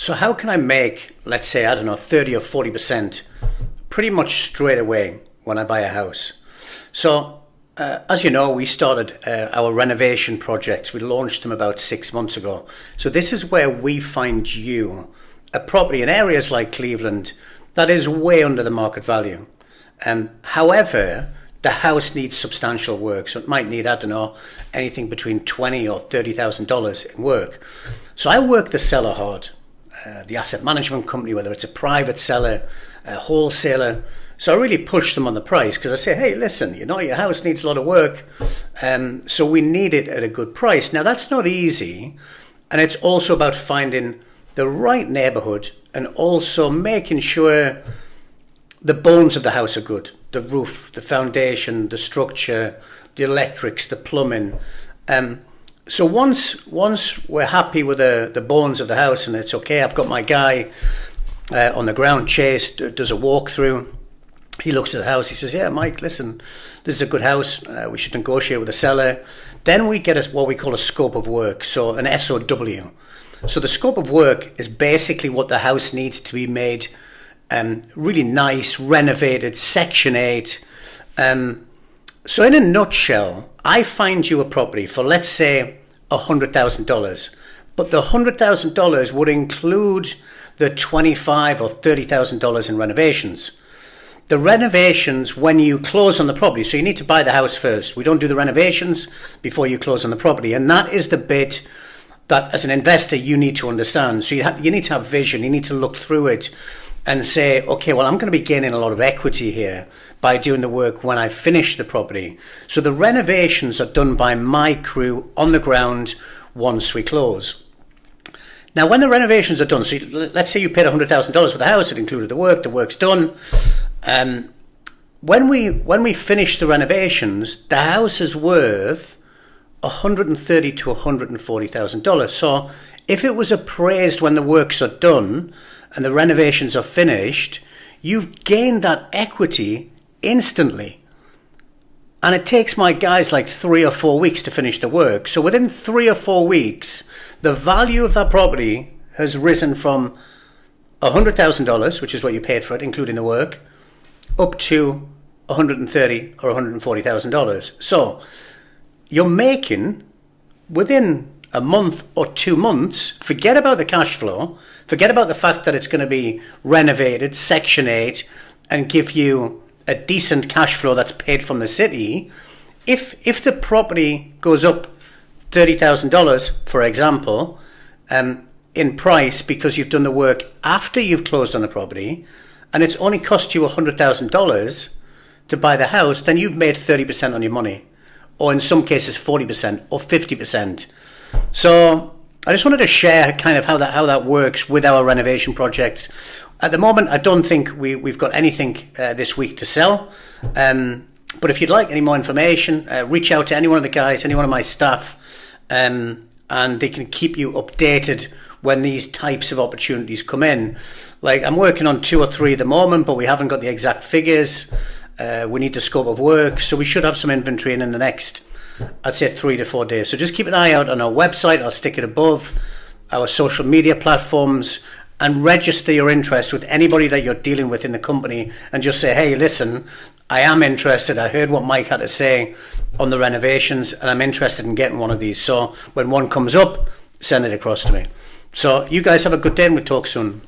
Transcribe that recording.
So how can I make, let's say, I don't know, 30 or 40% pretty much straight away when I buy a house? So as you know, we started our renovation projects. We launched them about 6 months ago. So this is where we find you a property in areas like Cleveland that is way under the market value. However, the house needs substantial work. So it might need, I don't know, anything between $20,000 or $30,000 in work. So I work the seller hard, the asset management company, whether it's a private seller, a wholesaler. So I really push them on the price because I say, hey, listen, your house needs a lot of work. So we need it at a good price. Now, that's not easy. And it's also about finding the right neighborhood and also making sure the bones of the house are good. The roof, the foundation, the structure, the electrics, the plumbing. So once we're happy with the bones of the house and it's okay, I've got my guy on the ground, Chase, does a walkthrough. He looks at the house, he says, yeah, Mike, listen, this is a good house. We should negotiate with the seller. Then we get what we call a scope of work, so an SOW. So the scope of work is basically what the house needs to be made really nice, renovated, Section 8. So in a nutshell, I find you a property for, let's say, $100,000. But the $100,000 would include the $25,000 or $30,000 in renovations. The renovations when you close on the property, so you need to buy the house first. We don't do the renovations before you close on the property. And that is the bit that as an investor you need to understand. So you need to have vision, you need to look through it and say, okay, well, I'm going to be gaining a lot of equity here by doing the work when I finish the property. So the renovations are done by my crew on the ground once we close. Now, when the renovations are done, so let's say you paid $100,000 for the house, it included the work's done. When we finish the renovations, the house is worth $130,000 to $140,000. So if it was appraised when the works are done and the renovations are finished, you've gained that equity instantly. And it takes my guys like 3 or 4 weeks to finish the work. So within 3 or 4 weeks, the value of that property has risen from $100,000, which is what you paid for it, including the work, up to $130,000 or $140,000. So you're making, within a month or 2 months, forget about the cash flow, forget about the fact that it's going to be renovated, Section 8, and give you a decent cash flow that's paid from the city. If the property goes up $30,000, for example, in price because you've done the work after you've closed on the property, and it's only cost you $100,000 to buy the house, then you've made 30% on your money, or in some cases 40% or 50%. So I just wanted to share kind of how that works with our renovation projects. At the moment, I don't think we've got anything this week to sell. But if you'd like any more information, reach out to any one of the guys, any one of my staff, and they can keep you updated when these types of opportunities come in. Like, I'm working on 2 or 3 at the moment, but we haven't got the exact figures. We need the scope of work, so we should have some inventory in the next, I'd say, 3 to 4 days. So just keep an eye out on our website. I'll stick it above our social media platforms, and register your interest with anybody that you're dealing with in the company, and just say, hey, listen, I am interested. I heard what Mike had to say on the renovations, and I'm interested in getting one of these. So when one comes up, send it across to me. So you guys have a good day, and we'll talk soon.